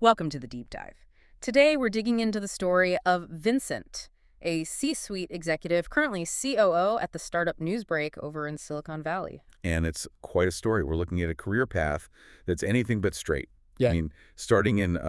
Welcome to the Deep Dive. Today, we're digging into the story of Vincent, a C-suite executive, currently COO at the startup Newsbreak over in Silicon Valley. And it's quite a story. We're looking at a career path that's anything but straight. Yeah. I mean, starting in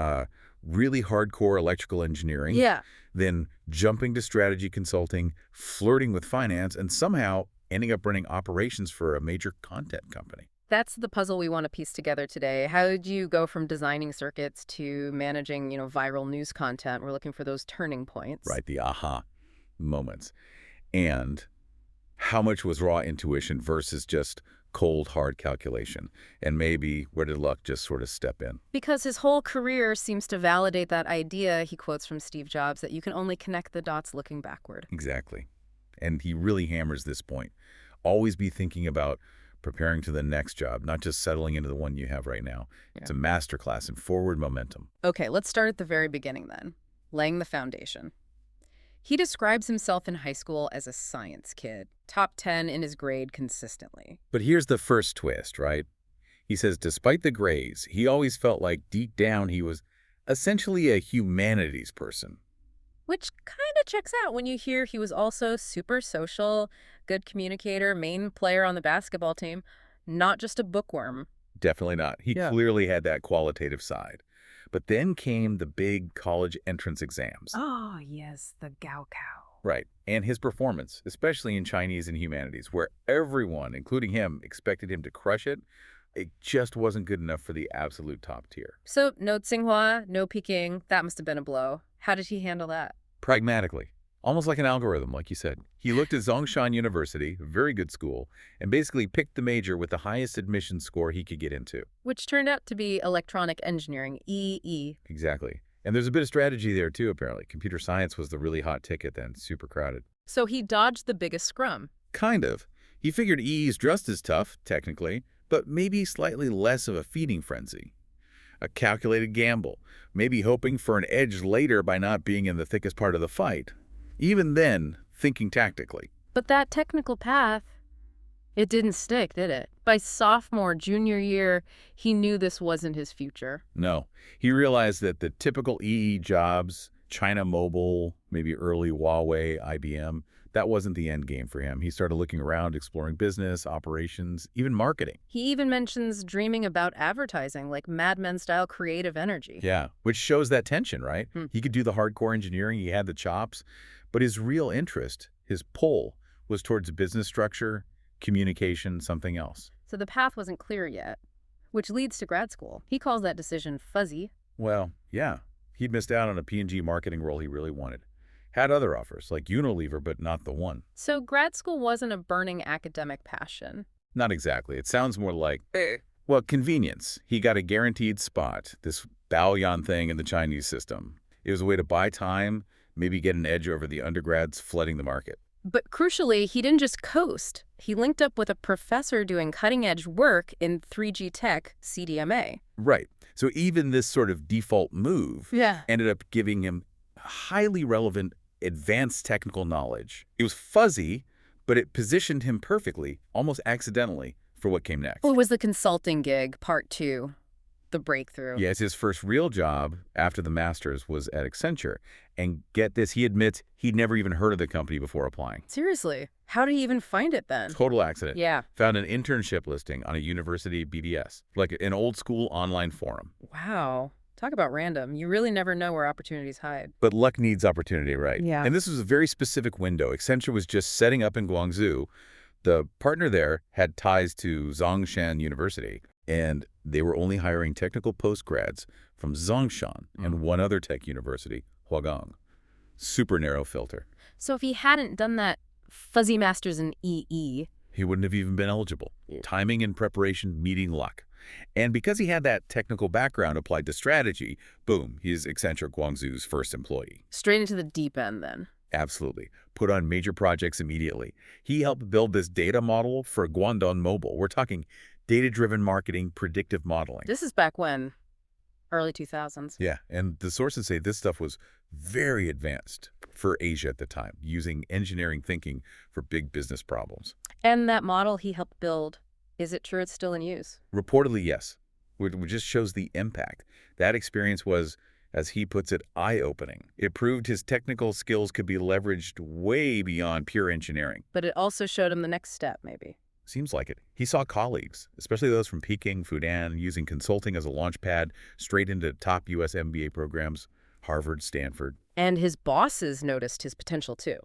really hardcore electrical engineering, Yeah. then jumping to strategy consulting, flirting with finance, and somehow ending up running operations for a major content company. That's the puzzle we want to piece together today. How did you go from designing circuits to managing, viral news content? We're looking for those turning points. Right, the aha moments. And how much was raw intuition versus just cold, hard calculation? And maybe where did luck just sort of step in? Because his whole career seems to validate that idea, he quotes from Steve Jobs, that you can only connect the dots looking backward. Exactly. And he really hammers this point. Always be thinking about preparing to the next job, not just settling into the one you have right now. Yeah. It's a masterclass in forward momentum. Okay, let's start at the very beginning then, laying the foundation. He describes himself in high school as a science kid, top 10 in his grade consistently. But here's the first twist, right? He says despite the grades, he always felt like deep down he was essentially a humanities person. Which kind of checks out when you hear he was also super social, good communicator, main player on the basketball team, not just a bookworm. Definitely not. He clearly had that qualitative side. But then came the big college entrance exams. Oh, yes, the Gaokao. Right. And his performance, especially in Chinese and humanities, where everyone, including him, expected him to crush it, it just wasn't good enough for the absolute top tier. So no Tsinghua, no Peking, that must have been a blow. How did he handle that? Pragmatically. Almost like an algorithm, like you said. He looked at Zhongshan University, a very good school, and basically picked the major with the highest admission score he could get into. Which turned out to be electronic engineering, EE. Exactly. And there's a bit of strategy there, too, apparently. Computer science was the really hot ticket then, super crowded. So he dodged the biggest scrum. Kind of. He figured EE's just as tough, technically, but maybe slightly less of a feeding frenzy. A calculated gamble, maybe hoping for an edge later by not being in the thickest part of the fight. Even then, thinking tactically. But that technical path, it didn't stick, did it? By sophomore, junior year, he knew this wasn't his future. No. He realized that the typical EE jobs, China Mobile, maybe early Huawei, IBM, that wasn't the end game for him. He started looking around, exploring business, operations, even marketing. He even mentions dreaming about advertising, like Mad Men-style creative energy. Yeah, which shows that tension, right? He could do the hardcore engineering, he had the chops, but his real interest, his pull, was towards business structure, communication, something else. So the path wasn't clear yet, which leads to grad school. He calls that decision fuzzy. Well, yeah. He'd missed out on a P&G marketing role he really wanted. Had other offers, like Unilever, but not the one. So grad school wasn't a burning academic passion. Not exactly. It sounds more like, well, convenience. He got a guaranteed spot, this Baoyan thing in the Chinese system. It was a way to buy time, maybe get an edge over the undergrads flooding the market. But crucially, he didn't just coast. He linked up with a professor doing cutting-edge work in 3G tech, CDMA. Right. So even this sort of default move ended up giving him highly relevant advanced technical knowledge. It was fuzzy, but it positioned him perfectly, almost accidentally, for what came next. It was the consulting gig, part 2, the breakthrough. Yes, his first real job after the master's was at Accenture. And get this, he admits he'd never even heard of the company before applying. Seriously? How did he even find it then? Total accident. Yeah. Found an internship listing on a university BBS, like an old school online forum. Wow. Talk about random. You really never know where opportunities hide. But luck needs opportunity, right? Yeah. And this was a very specific window. Accenture was just setting up in Guangzhou. The partner there had ties to Zhongshan University, and they were only hiring technical postgrads from Zhongshan and one other tech university, Huagong. Super narrow filter. So if he hadn't done that fuzzy master's in EE, he wouldn't have even been eligible. Timing and preparation meeting luck. And because he had that technical background applied to strategy, boom, he's Accenture Guangzhou's first employee. Straight into the deep end then. Absolutely. Put on major projects immediately. He helped build this data model for Guangdong Mobile. We're talking data-driven marketing, predictive modeling. This is back when? Early 2000s. Yeah, and the sources say this stuff was very advanced for Asia at the time, using engineering thinking for big business problems. And that model he helped build, is it true it's still in use? Reportedly, yes. which just shows the impact. That experience was, as he puts it, eye-opening. It proved his technical skills could be leveraged way beyond pure engineering. But it also showed him the next step, maybe. Seems like it. He saw colleagues, especially those from Peking, Fudan, using consulting as a launch pad straight into top U.S. MBA programs, Harvard, Stanford. And his bosses noticed his potential, too.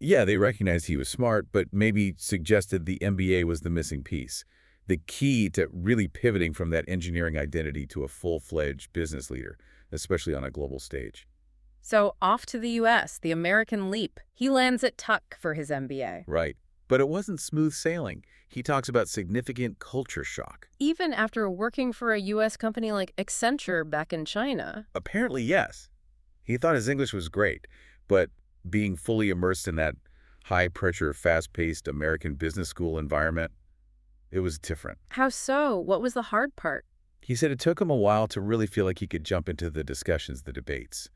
Yeah, they recognized he was smart, but maybe suggested the MBA was the missing piece, the key to really pivoting from that engineering identity to a full-fledged business leader, especially on a global stage. So off to the U.S., the American leap. He lands at Tuck for his MBA. Right. But it wasn't smooth sailing. He talks about significant culture shock. Even after working for a U.S. company like Accenture back in China. Apparently, yes. He thought his English was great, but being fully immersed in that high-pressure, fast-paced American business school environment, it was different. How so? What was the hard part? He said it took him a while to really feel like he could jump into the discussions, the debates.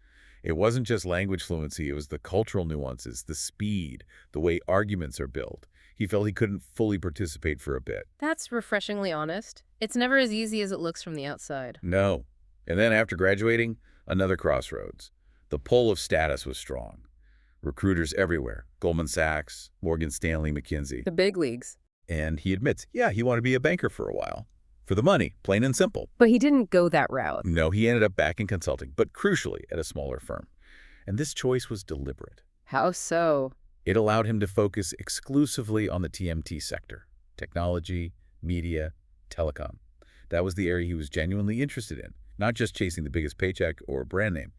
It wasn't just language fluency, it was the cultural nuances, the speed, the way arguments are built. He felt he couldn't fully participate for a bit. That's refreshingly honest. It's never as easy as it looks from the outside. No. And then after graduating, another crossroads. The pull of status was strong. Recruiters everywhere, Goldman Sachs, Morgan Stanley, McKinsey. The big leagues. And he admits, yeah, he wanted to be a banker for a while. For the money, plain and simple. But he didn't go that route. No, he ended up back in consulting, but crucially at a smaller firm. And this choice was deliberate. How so? It allowed him to focus exclusively on the TMT sector, technology, media, telecom. That was the area he was genuinely interested in, not just chasing the biggest paycheck or brand name.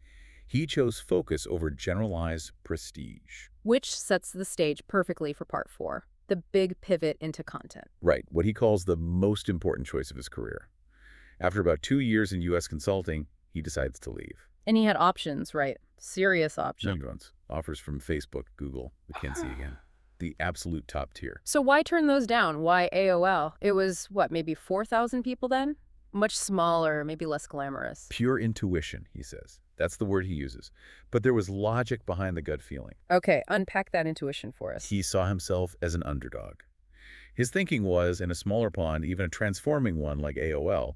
He chose focus over generalized prestige. Which sets the stage perfectly for part 4, the big pivot into content. Right, what he calls the most important choice of his career. After about 2 years in U.S. consulting, he decides to leave. And he had options, right? Serious options. Big ones. Offers from Facebook, Google, McKinsey again. The absolute top tier. So why turn those down? Why AOL? It was, what, maybe 4,000 people then? Much smaller, maybe less glamorous. Pure intuition, he says. That's the word he uses. But there was logic behind the gut feeling. Okay, unpack that intuition for us. He saw himself as an underdog. His thinking was, in a smaller pond, even a transforming one like AOL,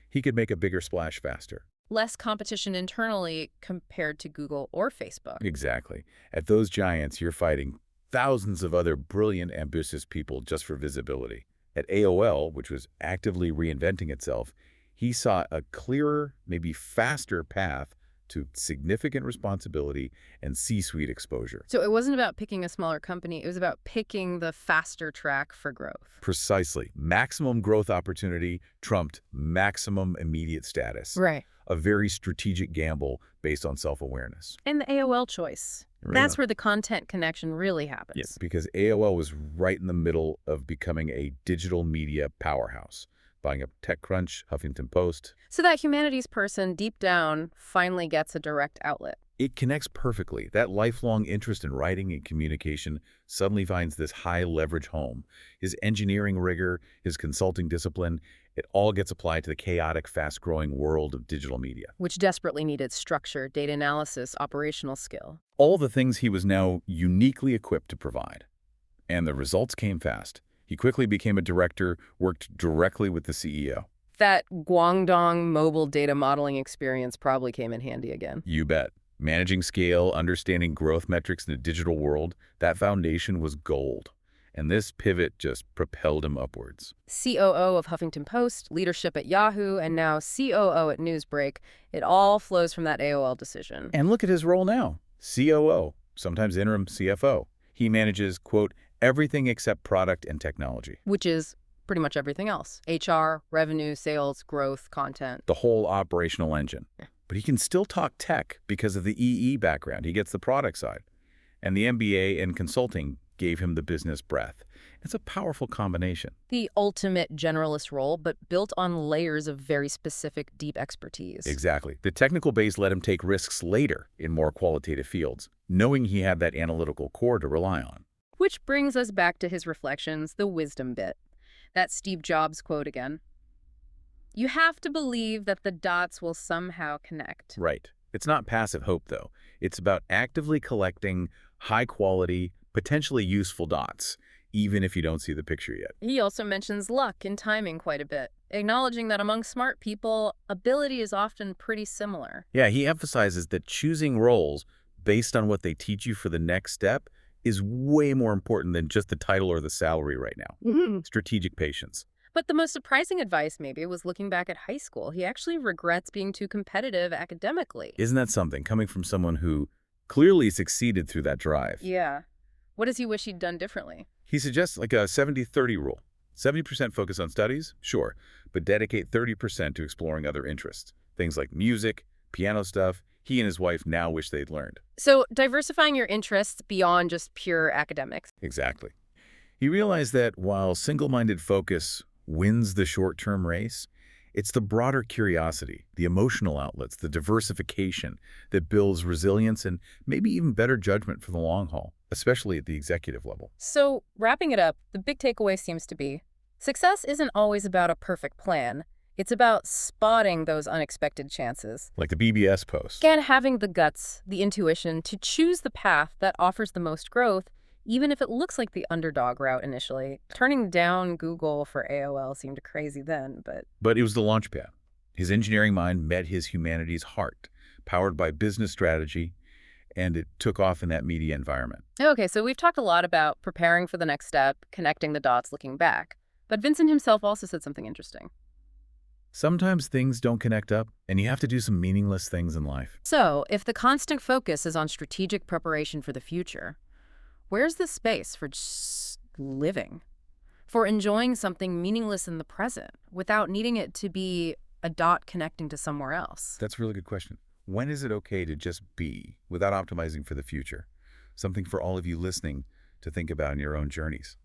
he could make a bigger splash faster. Less competition internally compared to Google or Facebook. Exactly. At those giants, you're fighting thousands of other brilliant, ambitious people just for visibility. At AOL, which was actively reinventing itself, he saw a clearer, maybe faster path to significant responsibility and C-suite exposure. So it wasn't about picking a smaller company, it was about picking the faster track for growth. Precisely. Maximum growth opportunity trumped maximum immediate status. Right. A very strategic gamble based on self-awareness. And the AOL choice. That's where the content connection really happens. Yes, because AOL was right in the middle of becoming a digital media powerhouse, buying up TechCrunch, Huffington Post. So that humanities person deep down finally gets a direct outlet. It connects perfectly. That lifelong interest in writing and communication suddenly finds this high-leverage home. His engineering rigor, his consulting discipline, it all gets applied to the chaotic, fast-growing world of digital media. Which desperately needed structure, data analysis, operational skill. All the things he was now uniquely equipped to provide. And the results came fast. He quickly became a director, worked directly with the CEO. That Guangdong mobile data modeling experience probably came in handy again. You bet. Managing scale, understanding growth metrics in a digital world, that foundation was gold. And this pivot just propelled him upwards. COO of Huffington Post, leadership at Yahoo, and now COO at Newsbreak. It all flows from that AOL decision. And look at his role now. COO, sometimes interim CFO. He manages, quote, everything except product and technology. Which is pretty much everything else. HR, revenue, sales, growth, content. The whole operational engine. But he can still talk tech because of the EE background. He gets the product side. And the MBA and consulting gave him the business breadth. It's a powerful combination. The ultimate generalist role, but built on layers of very specific, deep expertise. Exactly. The technical base let him take risks later in more qualitative fields, knowing he had that analytical core to rely on. Which brings us back to his reflections, the wisdom bit. That Steve Jobs quote again. You have to believe that the dots will somehow connect. Right. It's not passive hope, though. It's about actively collecting high-quality, potentially useful dots. even if you don't see the picture yet. He also mentions luck and timing quite a bit, acknowledging that among smart people, ability is often pretty similar. Yeah, he emphasizes that choosing roles based on what they teach you for the next step is way more important than just the title or the salary right now. Strategic patience. But the most surprising advice, maybe, was looking back at high school. He actually regrets being too competitive academically. Isn't that something, coming from someone who clearly succeeded through that drive? Yeah. What does he wish he'd done differently? He suggests like a 70-30 rule. 70% focus on studies, sure, but dedicate 30% to exploring other interests. Things like music, piano stuff, he and his wife now wish they'd learned. So, diversifying your interests beyond just pure academics. Exactly. He realized that while single-minded focus wins the short-term race, it's the broader curiosity, the emotional outlets, the diversification that builds resilience and maybe even better judgment for the long haul, especially at the executive level. So, wrapping it up, the big takeaway seems to be success isn't always about a perfect plan. It's about spotting those unexpected chances. Like the BBS post. And having the guts, the intuition to choose the path that offers the most growth, even if it looks like the underdog route initially. Turning down Google for AOL seemed crazy then, but... But it was the launchpad. His engineering mind met his humanity's heart, powered by business strategy, and it took off in that media environment. Okay, so we've talked a lot about preparing for the next step, connecting the dots, looking back. But Vincent himself also said something interesting. Sometimes things don't connect up, and you have to do some meaningless things in life. So, if the constant focus is on strategic preparation for the future, where's the space for just living? For enjoying something meaningless in the present without needing it to be a dot connecting to somewhere else? That's a really good question. When is it okay to just be without optimizing for the future? Something for all of you listening to think about in your own journeys.